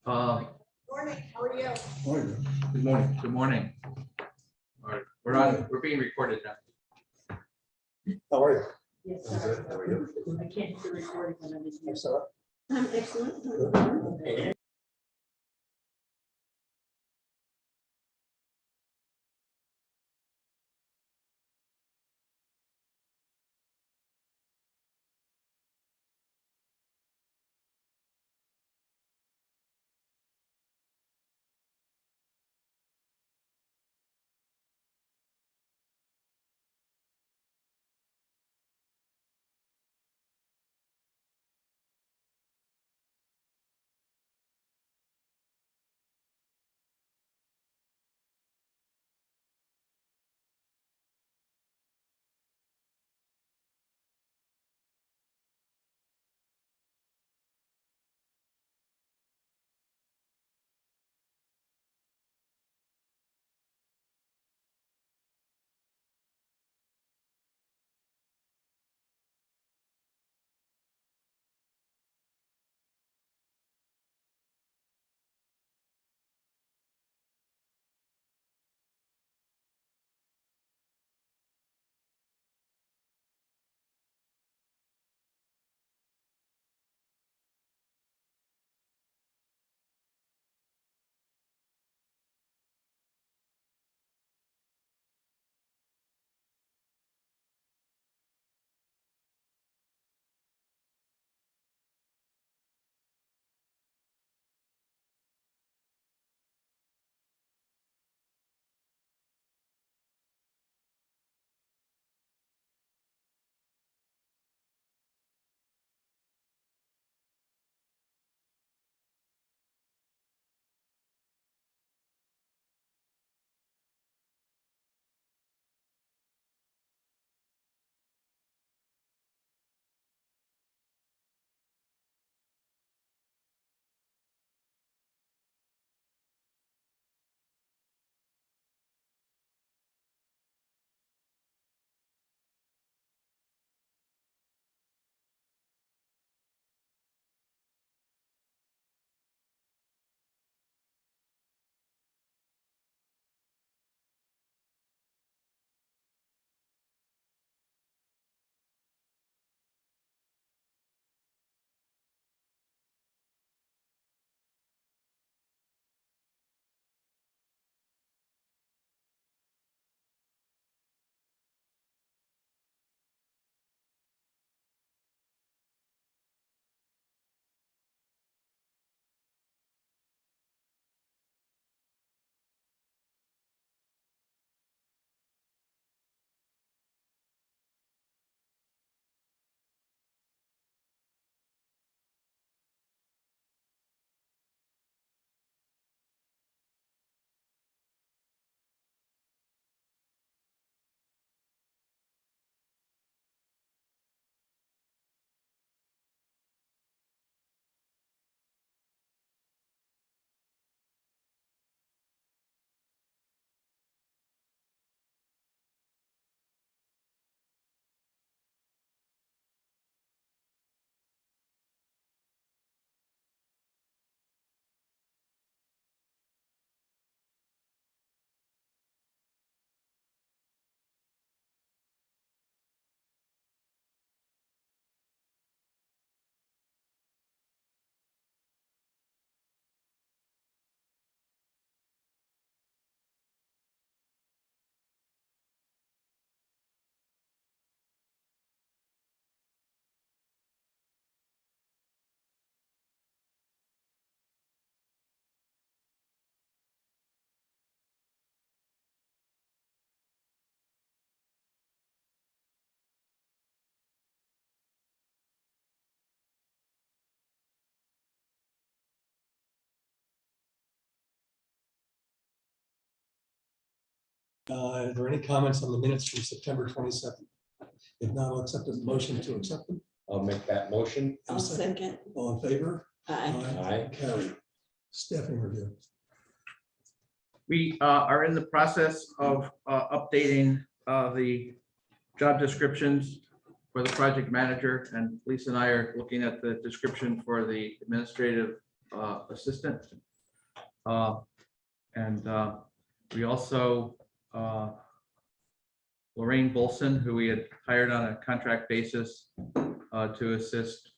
Morning, how are you? Good morning. Good morning. All right, we're on. We're being recorded now. How are you? Yes, I'm sir. good. How are you? I can't do recording when I'm in here. Sarah? I'm excellent. Good. Are there any comments on the minutes from September 22nd? If not, I'll accept a motion to accept them. I'll make that motion. I'll second. All in favor? Aye. Aye. Carried. Staffing review. We are in the process of updating the job descriptions for the project manager, and Lisa and I are looking at the description for the administrative assistant. And we also, Lorraine Bolson, who we had hired on a contract basis to assist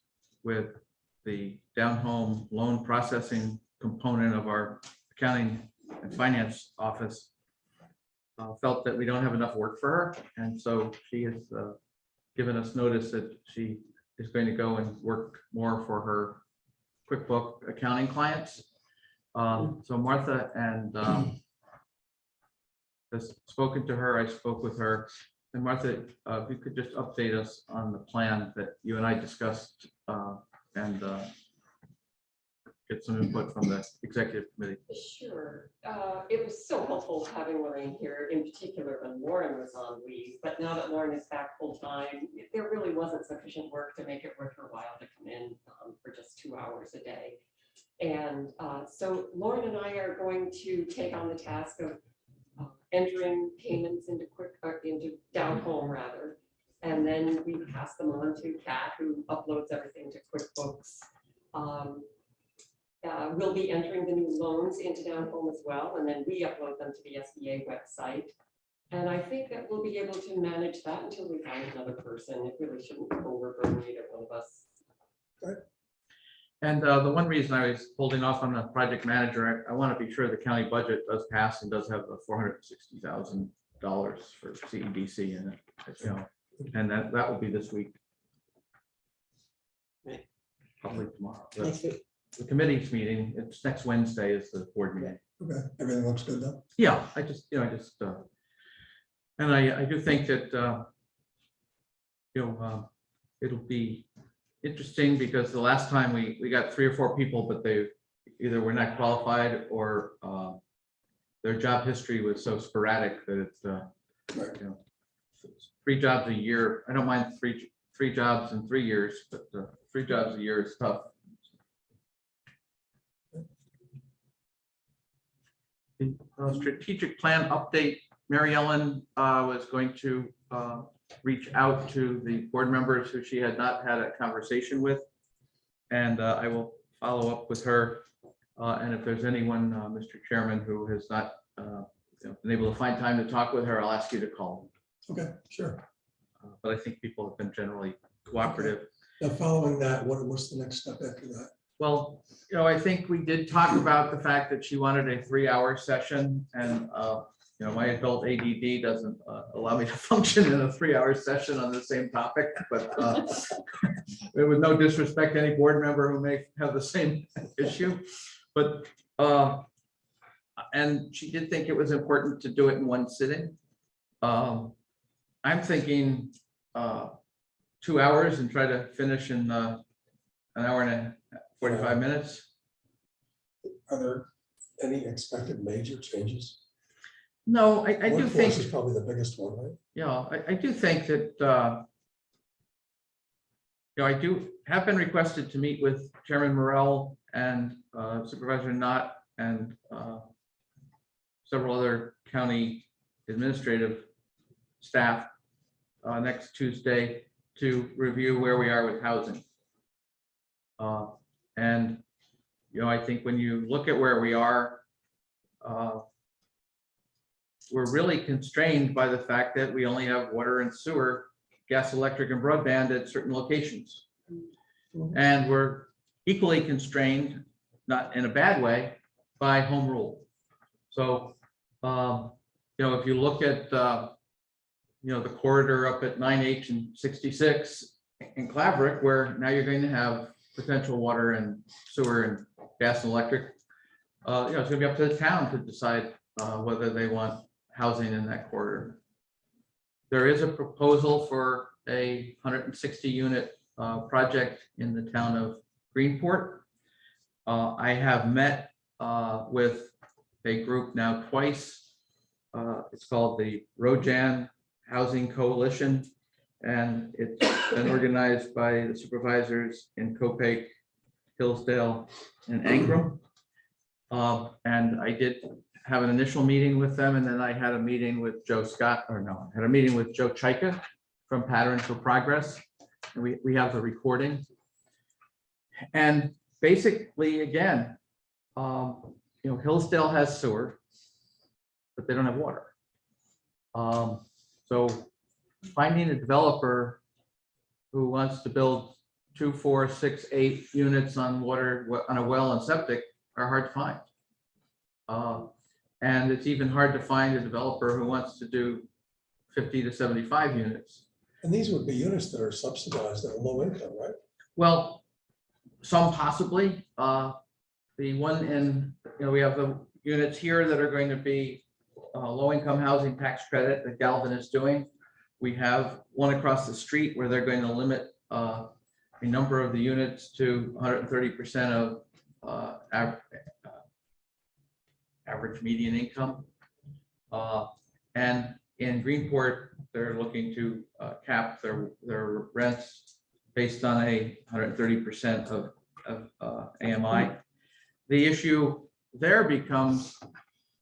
with the down-home loan processing component of our accounting and finance office, felt that we don't have enough work for her. And so she has given us notice that she is going to go and work more for her QuickBook accounting clients. So Martha and has spoken to her. I spoke with her. And Martha, if you could just update us on the plan that you and I discussed and get some input from the executive committee. Sure. It was so helpful having Lorraine here, in particular when Lauren was on leave. But now that Lauren is back full time, there really wasn't sufficient work to make it worth her while to come in for just 2 hours a day. And so Lauren and I are going to take on the task of entering payments into into down home rather, and then we pass them on to Kat, who uploads everything to QuickBooks. We'll be entering the new loans into down home as well, and then we upload them to the SBA website. And I think that we'll be able to manage that until we find another person. It really shouldn't overburden either one of us. Right. And the one reason I was holding off on the project manager, I want to be sure the county budget does pass and does have the $460,000 for CEDC in it, you know, and that will be this week. Right. Probably tomorrow. Next week. The committee's meeting, it's next Wednesday is the board meeting. Okay, everything looks good though? Yeah, I just, you know, and I do think that, it'll be interesting because the last time we got 3 or 4 people, but they either were not qualified or their job history was so sporadic that it's, Right. 3 jobs a year. I don't mind three jobs in 3 years, but 3 jobs a year is tough. Strategic plan update. Mary Ellen was going to reach out to the board members who she had not had a conversation with. And I will follow up with her. And if there's anyone, Mr. Chairman, who has not been able to find time to talk with her, I'll ask you to call. Okay, sure. But I think people have been generally cooperative. Now, following that, what's the next step after that? Well, I think we did talk about the fact that she wanted a 3-hour session, and my adult ADD doesn't allow me to function in a 3-hour session on the same topic. But with no disrespect to any board member who may have the same issue, but and she did think it was important to do it in one sitting. I'm thinking 2 hours and try to finish in an hour and 45 minutes. Are there any expected major changes? No, I do Workforce think, is probably the biggest one, right? yeah, I do think that, I do have been requested to meet with Chairman Morrell and Supervisor Knott and several other county administrative staff next Tuesday to review where we are with housing. And, I think when you look at where we are, we're really constrained by the fact that we only have water and sewer, gas, electric, and broadband at certain locations. And we're equally constrained, not in a bad way, by home rule. So, if you look at, the corridor up at 9H and 66 in Claverick, where now you're going to have potential water and sewer and gas and electric, it's going to be up to the town to decide whether they want housing in that corridor. There is a proposal for a 160 unit project in the town of Greenport. I have met with a group now twice. It's called the Rojan Housing Coalition, and it's been organized by the supervisors in Copake, Hillsdale, and Ankrum. And I did have an initial meeting with them, and then I had a meeting with Joe Scott, I had a meeting with Joe Chaika from Patterns for Progress, and we have the recording. And basically, again, Hillsdale has sewer, but they don't have water. So finding a developer who wants to build 2, 4, 6, 8 units on water, on a well and septic are hard to find. And it's even hard to find a developer who wants to do 50 to 75 units. And these would be units that are subsidized that are low income, right? Well, some possibly. The one in, we have the units here that are going to be low-income housing tax credit that Galvin is doing. We have one across the street where they're going to limit a number of the units to 130% of average median income. And in Greenport, they're looking to cap their rents based on a 130% of AMI. The issue there becomes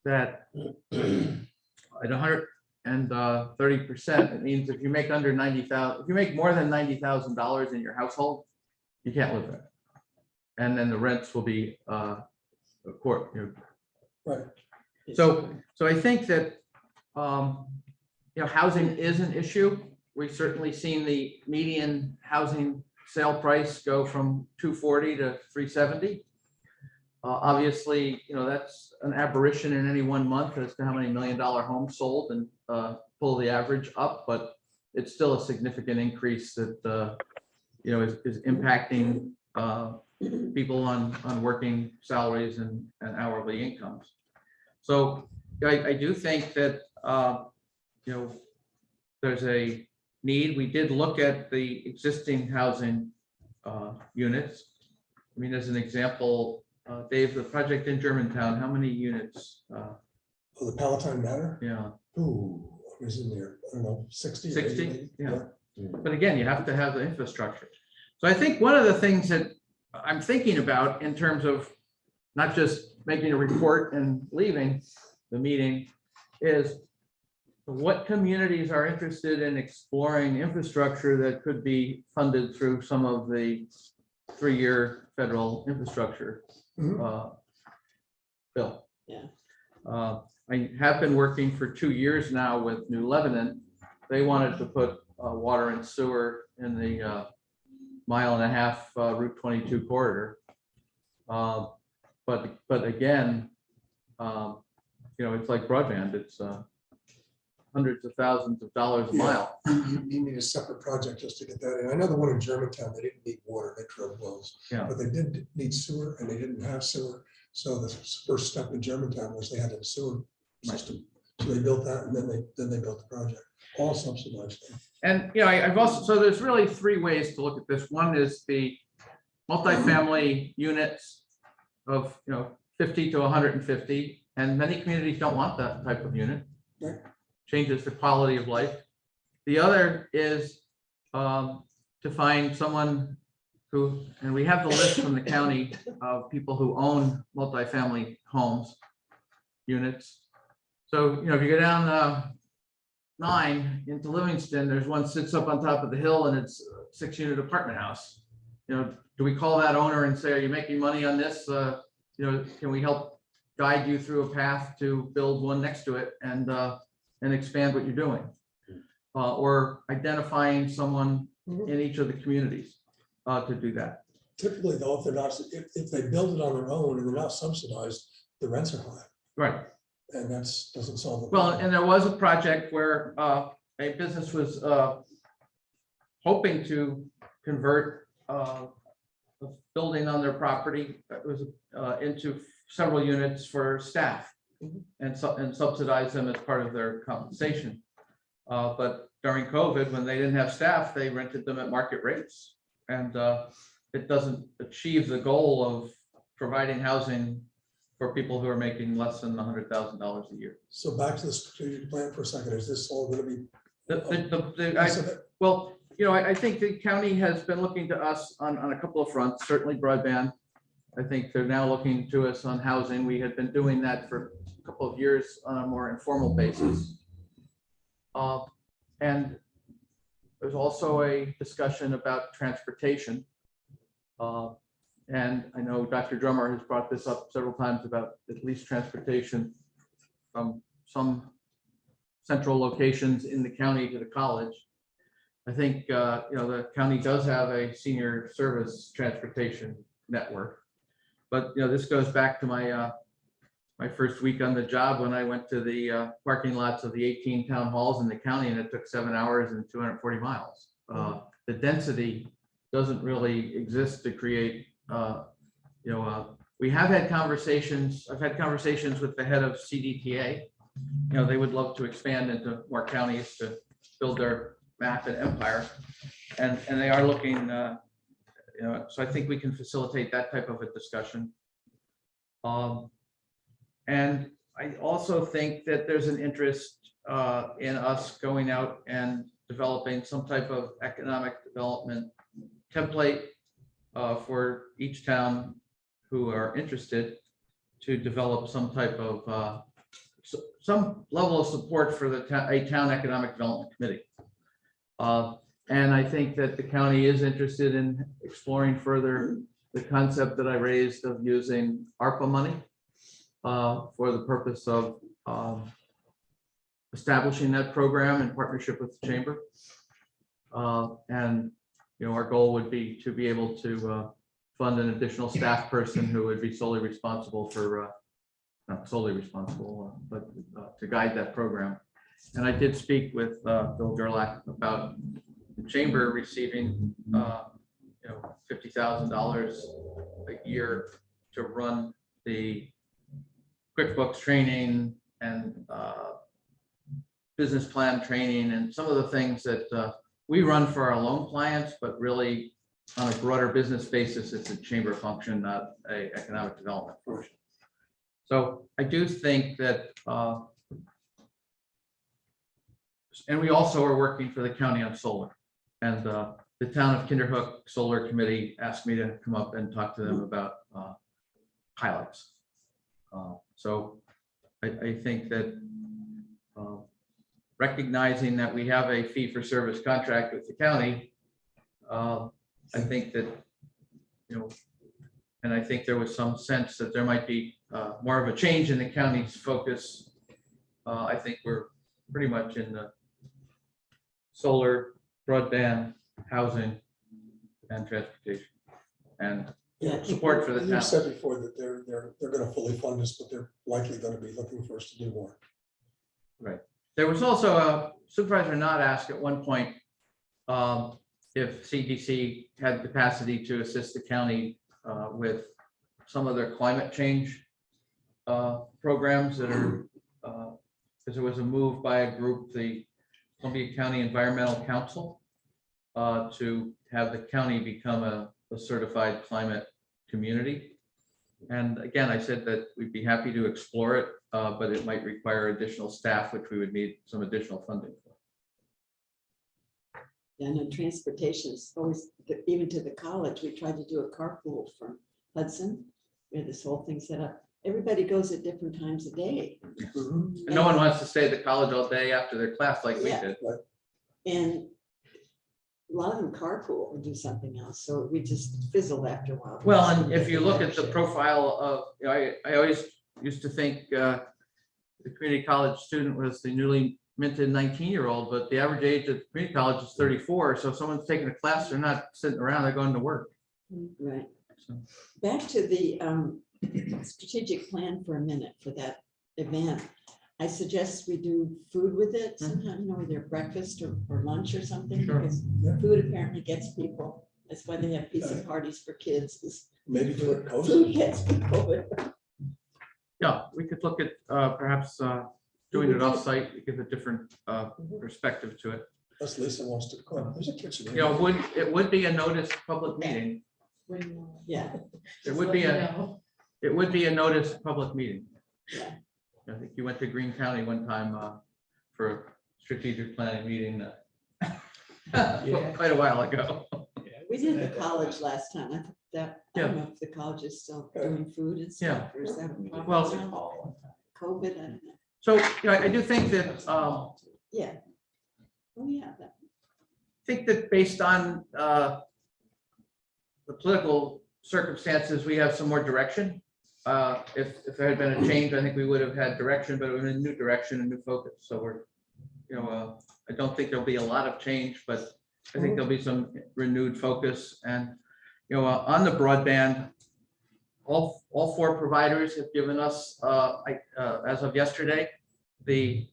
that at 130%, it means if you make under 90,000, if you make more than $90,000 in your household, you can't live there. And then the rents will be Right. So I think that housing is an issue. We've certainly seen the median housing sale price go from 240 to 370. Obviously, that's an aberration in any one month as to how many $1 million homes sold and pull the average up, but it's still a significant increase that is impacting people on working salaries and hourly incomes. So I do think that there's a need. We did look at the existing housing units. I mean, as an example, Dave, the project in Germantown, how many units? Oh, the Palatine Manor? Yeah, Ooh, what was in there? I don't know, 60? or 60? 80? Yeah. But again, you have to have the infrastructure. So I think one of the things that I'm thinking about in terms of not just making a report and leaving the meeting is what communities are interested in exploring infrastructure that could be funded through some of the 3-year federal infrastructure bill. Yeah. I have been working for 2 years now with New Lebanon. They wanted to put water and sewer in the 1.5 mile Route 22 corridor. But again, it's like broadband. It's hundreds of thousands of dollars a mile. You need a separate project just to get that in. I know the one in Germantown, they didn't need water, they drilled wells. Yeah. But they did need sewer and they didn't have sewer. So the first step in Germantown was they had a sewer system. So they built that and then they built the project, all subsidized. And I've also, so there's really 3 ways to look at this. One is the multifamily units of 50 to 150, and many communities don't want that type of unit. Right. Changes the quality of life. The other is to find someone who, and we have the list from the county of people who own multifamily homes, units. So, if you go down 9 into Livingston, there's one sits up on top of the hill and it's a 6-unit apartment house. Do we call that owner and say, are you making money on this? Can we help guide you through a path to build one next to it and expand what you're doing? Or identifying someone in each of the communities to do that. Typically though, if they're not, if they build it on their own and they're not subsidized, the rents are high. Right. And that doesn't solve the Well, problem. and there was a project where a business was hoping to convert a building on their property that was into several units for staff and subsidize them as part of their compensation. But during COVID, when they didn't have staff, they rented them at market rates. And it doesn't achieve the goal of providing housing for people who are making less than $100,000 a year. So back to the strategic plan for a second, is this all going to be? Well, I think the county has been looking to us on a couple of fronts, certainly broadband. I think they're now looking to us on housing. We had been doing that for a couple of years on a more informal basis. And there's also a discussion about transportation. And I know Dr. Drummer has brought this up several times about at least transportation from some central locations in the county to the college. I think, the county does have a senior service transportation network. But, this goes back to my first week on the job when I went to the parking lots of the 18 town halls in the county, and it took 7 hours and 240 miles. The density doesn't really exist to create, we have had conversations. I've had conversations with the head of CDTA. They would love to expand into more counties to build their map and empire. And they are looking, so I think we can facilitate that type of a discussion. And I also think that there's an interest in us going out and developing some type of economic development template for each town who are interested to develop some type of some level of support for the a town economic development committee. And I think that the county is interested in exploring further the concept that I raised of using ARPA money for the purpose of establishing that program in partnership with the chamber. And our goal would be to be able to fund an additional staff person who would be solely responsible for, not solely responsible, but to guide that program. And I did speak with Bill Gerlach about the chamber receiving $50,000 a year to run the QuickBooks training and business plan training and some of the things that we run for our loan clients, but really on a broader business basis, it's a chamber function, not a economic development function. So I do think that, and we also are working for the county on solar, and the town of Kinderhook Solar Committee asked me to come up and talk to them about pilots. So I think that recognizing that we have a fee-for-service contract with the county, I think that, and I think there was some sense that there might be more of a change in the county's focus. I think we're pretty much in the solar, broadband, housing, and transportation, and support for the town. You said before that they're going to fully fund us, but they're likely going to be looking for us to do more. Right. There was also a supervisor not asked at one point if CEDC had capacity to assist the county with some of their climate change programs that are, because there was a move by a group, the Columbia County Environmental Council, to have the county become a certified climate community. And again, I said that we'd be happy to explore it, but it might require additional staff, which we would need some additional funding for. And in transportation, it's always, even to the college, we tried to do a carpool from Hudson. We had this whole thing set up. Everybody goes at different times of day. Mhm. And no one wants to stay at the college all day after their class like we Yeah. did. And a lot of them carpool or do something else. So we just fizzled after a while. Well, and if you look at the profile of, I always used to think the community college student was the newly minted 19-year-old, but the average age of community college is 34. So if someone's taking a class, they're not sitting around, they're going to work. Right. So, Back to the strategic plan for a minute for that event. I suggest we do food with it sometime, either breakfast or lunch or something, Sure. because Yeah. food apparently gets people. That's why they have pizza parties for kids. is Maybe for a coach. Food gets people. yeah, we could look at perhaps doing it off-site to give a different perspective to it. Unless Lisa wants to come on. There's a kitchen. It would be a noticed public meeting. Yeah. It would be a noticed public meeting. Yeah. I think you went to Greene County one time for a strategic planning meeting quite a while ago. We did the college last time. I thought that, I don't know if the college is still doing food and stuff. Or is that a problem Well- now? COVID, I don't know. So I do think that Yeah. Oh, yeah. based on the political circumstances, we have some more direction. If there had been a change, I think we would have had direction, but it was a new direction and new focus. So we're, I don't think there'll be a lot of change, but I think there'll be some renewed focus. And, on the broadband, all four providers have given us, as of yesterday, the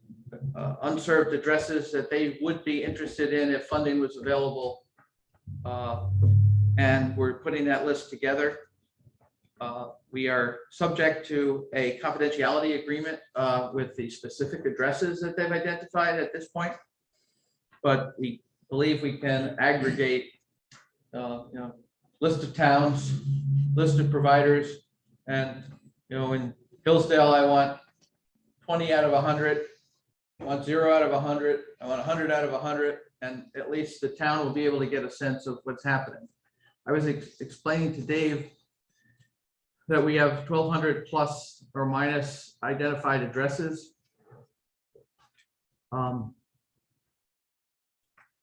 unserved addresses that they would be interested in if funding was available. And we're putting that list together. We are subject to a confidentiality agreement with the specific addresses that they've identified at this point. But we believe we can aggregate, list of towns, list of providers, and, in Hillsdale, I want 20 out of 100, I want 0 out of 100, I want 100 out of 100, and at least the town will be able to get a sense of what's happening. I was explaining to Dave that we have 1,200 plus or minus identified addresses.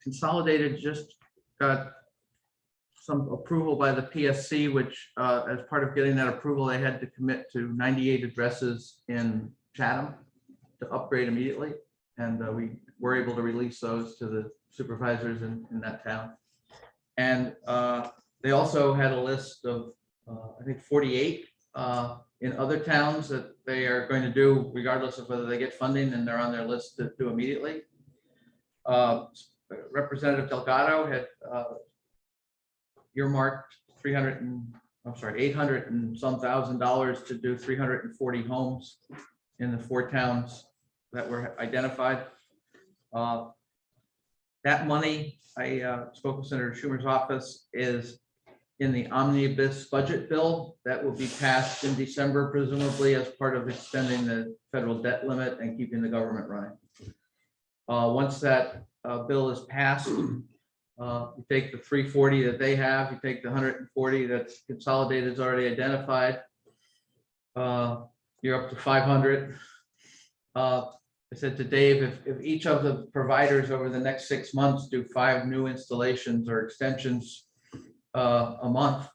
Consolidated just got some approval by the PSC, which as part of getting that approval, they had to commit to 98 addresses in Chatham to upgrade immediately. And we were able to release those to the supervisors in that town. And they also had a list of, I think, 48 in other towns that they are going to do regardless of whether they get funding, and they're on their list to do immediately. Representative Delgado had earmarked $800 and some $1,000 to do 340 homes in the 4 towns that were identified. That money, I spoke with Senator Schumer's office, is in the omnibus budget bill that will be passed in December, presumably as part of extending the federal debt limit and keeping the government running. Once that bill is passed, you take the 340 that they have, you take the 140 that's Consolidated is already identified, you're up to 500. I said to Dave, if each of the providers over the next 6 months do 5 new installations or extensions a month,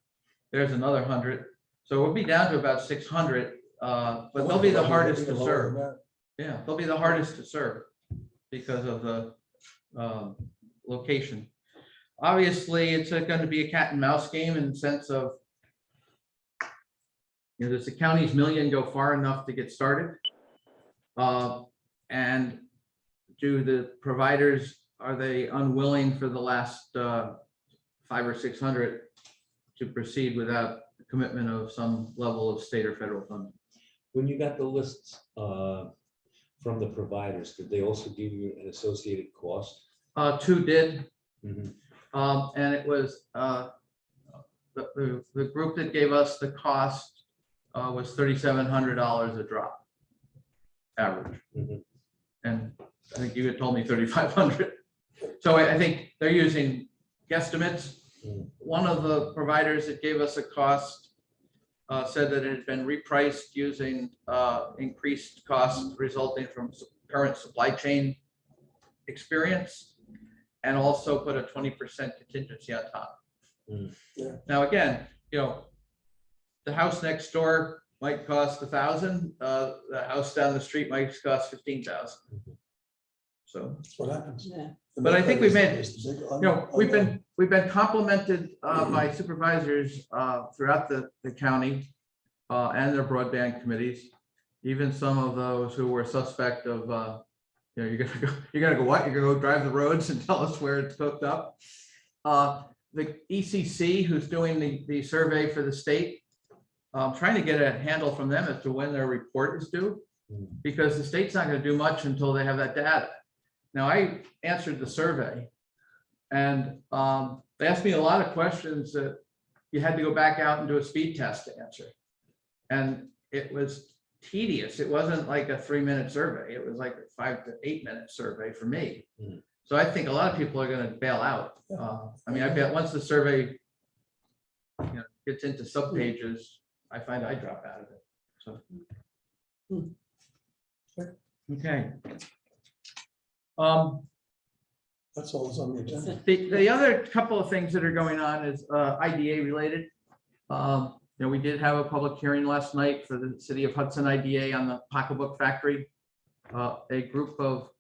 there's another 100. So we'll be down to about 600, but they'll be the hardest to serve. Yeah, they'll be the hardest to serve because of the location. Obviously, it's going to be a cat and mouse game in the sense of, does the county's million go far enough to get started? And do the providers, are they unwilling for the last 500 or 600 to proceed without the commitment of some level of state or federal funding? When you got the lists from the providers, did they also give you an associated cost? 2 did. Mhm. And it was the group that gave us the cost was $3,700 a drop average. Mhm. And I think you had told me 3,500. So I think they're using guesstimates. Mm. One of the providers that gave us a cost said that it had been repriced using increased costs resulting from current supply chain experience, and also put a 20% contingency on top. Mm. Yeah. Now, again, the house next door might cost 1,000. The house down the street might cost 15,000. So, That's what happens. Yeah. but I think we've made, we've been. been complimented by supervisors throughout the county and their broadband committees, even some of those who were suspect of, you're gonna go what? You're gonna go drive the roads and tell us where it's hooked up. The ECC, who's doing the survey for the state, trying to get a handle from them as to when their report is due, because the state's not going to do much until they have that data. Now, I answered the survey, and they asked me a lot of questions that you had to go back out and do a speed test to answer. And it was tedious. It wasn't like a 3-minute survey. It was like a 5 to 8 minute survey for me. Mm. So I think a lot of people are going to bail out. I mean, I bet once the survey gets into subpages, I find I drop out of it. So, okay. That's all that's on the agenda. The other couple of things that are going on is IDA related. We did have a public hearing last night for the City of Hudson IDA on the pocketbook factory. A group of,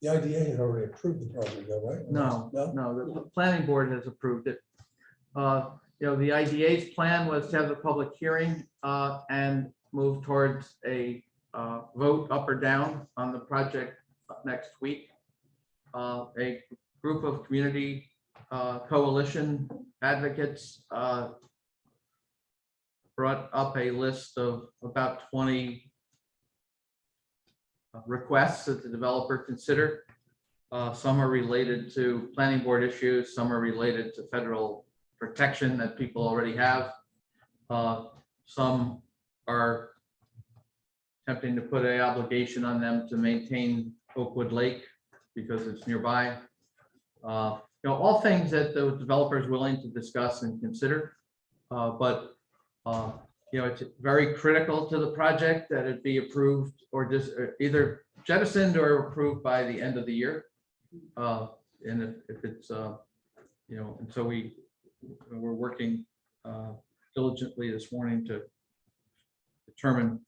The IDA had already approved the project, though, right? no, No? the planning board has approved it. The IDA's plan was to have the public hearing and move towards a vote up or down on the project next week. A group of community coalition advocates brought up a list of about 20 requests that the developer consider. Some are related to planning board issues, some are related to federal protection that people already have. Some are attempting to put an obligation on them to maintain Oakwood Lake because it's nearby. All things that the developer is willing to discuss and consider. But it's very critical to the project that it be approved or just either jettisoned or approved by the end of the year. And if it's, and so we're working diligently this morning to determine.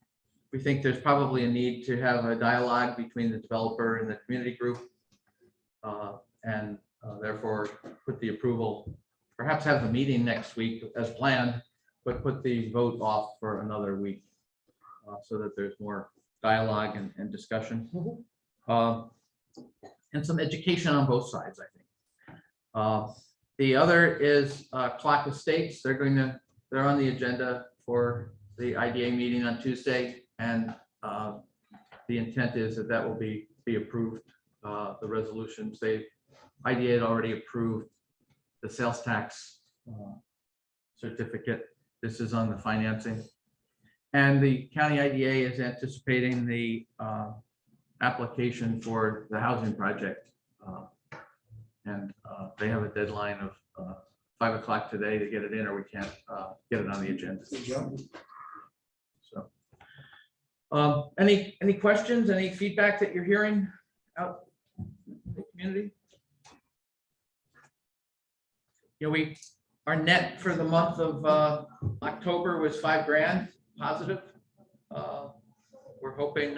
We think there's probably a need to have a dialogue between the developer and the community group, and therefore put the approval, perhaps have the meeting next week as planned, but put the vote off for another week so that there's more dialogue and discussion. And some education on both sides, I think. The other is Clock Estates. They're on the agenda for the IDA meeting on Tuesday, and the intent is that will be approved. The resolutions, IDA had already approved the sales tax certificate. This is on the financing, and the county IDA is anticipating the application for the housing project, and they have a deadline of 5 o'clock today to get it in, or we can't get it on the agenda. So, any questions? Any feedback that you're hearing out in the community? Our net for the month of October was $5,000 positive. We're hoping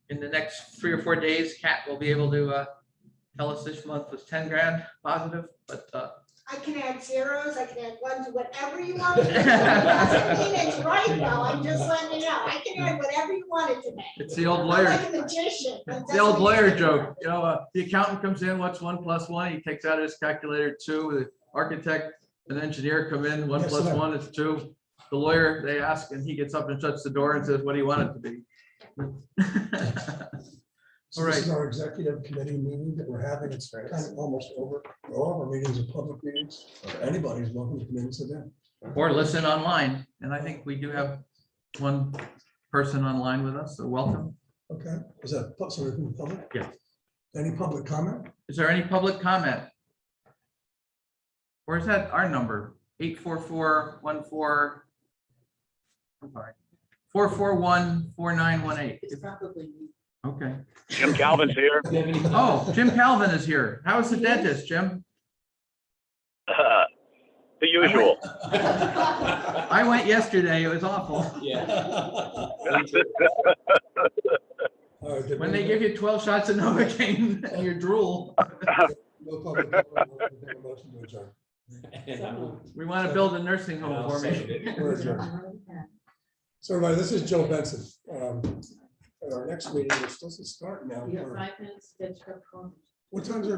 in the next 3 or 4 days, Kat will be able to tell us this month was $10,000 positive, but I can add zeros, I can add ones, whatever you want. It doesn't mean it's right though, I'm just letting you know, I can add whatever you want it to be. it's the old I'm lawyer. like a magician. The old lawyer joke, the accountant comes in, what's 1 + 1? He takes out his calculator, 2. The architect and engineer come in, 1 Yes, + sir. 1 is 2. The lawyer, they ask, and he gets up and shuts the door and says, what do you want it to be? So All this right. is our executive committee meeting that we're having. It's kind of almost over. All of our meetings are public meetings. Anybody's welcome to come in and sit down. Or listen online. And I think we do have one person online with us, so welcome. Okay, is that somebody from the public? Yes. Any public comment? Is there any public comment? Or is that our number? 844-14. I'm sorry. 441-4918. It's probably me. Okay. Jim Calvin's here. Do you have any- Oh, Jim Calvin is here. How is the dentist, Jim? The usual. I went yesterday. It was awful. Yeah. All right, did When we- they give you 12 shots of Novocaine and you drool, No public comment, we'll have a motion to adjourn. And I'm- we want to build a nursing and home I'll for second me. it. We're adjourned. So everybody, this is Joe Benson. At our next meeting, we're supposed to start now. You have 5 minutes, that's her call. What time's our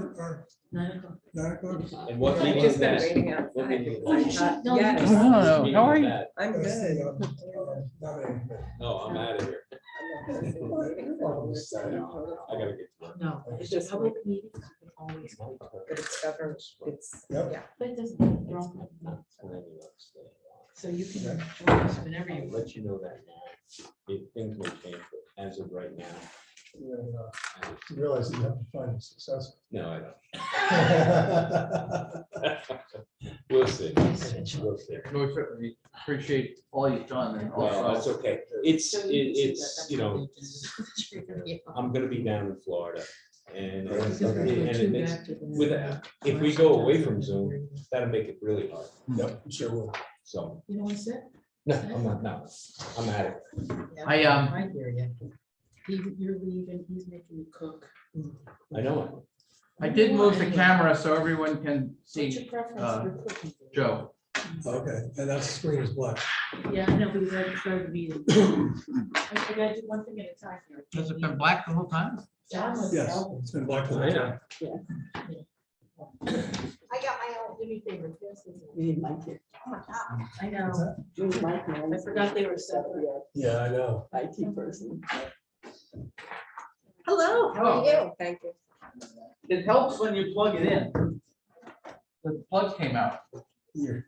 9 o'clock. 9 o'clock? And what I've meeting is just been that? waiting What meeting is Oh, you that? should know. Yes. You Hello, Which meeting how are is you? that? I'm That's good. the, nominating committee. Oh, I'm out of here. I gotta get to work. No, it's just public meetings, you can always go. But it's governed, it's, Yep. yeah. But it doesn't, they're all- so you can join us whenever I'll you want. let you know that. Things may change, but as of right now, And, you realize that you have to find a successor. no, I don't. We'll see. We'll see. We certainly appreciate all you've done and Well, that's also, okay. It's, I'm gonna be down in Florida And Right. it makes, if we go away from Zoom, that'll make it really hard. Yep, sure will. So, You know what's that? no, I'm not, no, I'm at it. I, I hear you. You're leaving, he's making you cook. I know it. I did move the camera so everyone can What's your see preference uh, for cooking? Joe. Okay, and that screen is black. Yeah, I know, but he's already started the meeting. I gotta do one thing at a time here. Has it been black the whole time? John was Yes, helping. it's been black. I know. I got my own. Do me a favor, this is- We need Mike here. Oh my God. I What's know, that? We need Mike here. I forgot they were separate. Yeah, I know. IT person. Hello, how are you? Thank you. It helps when you plug it in. The plug came out. You're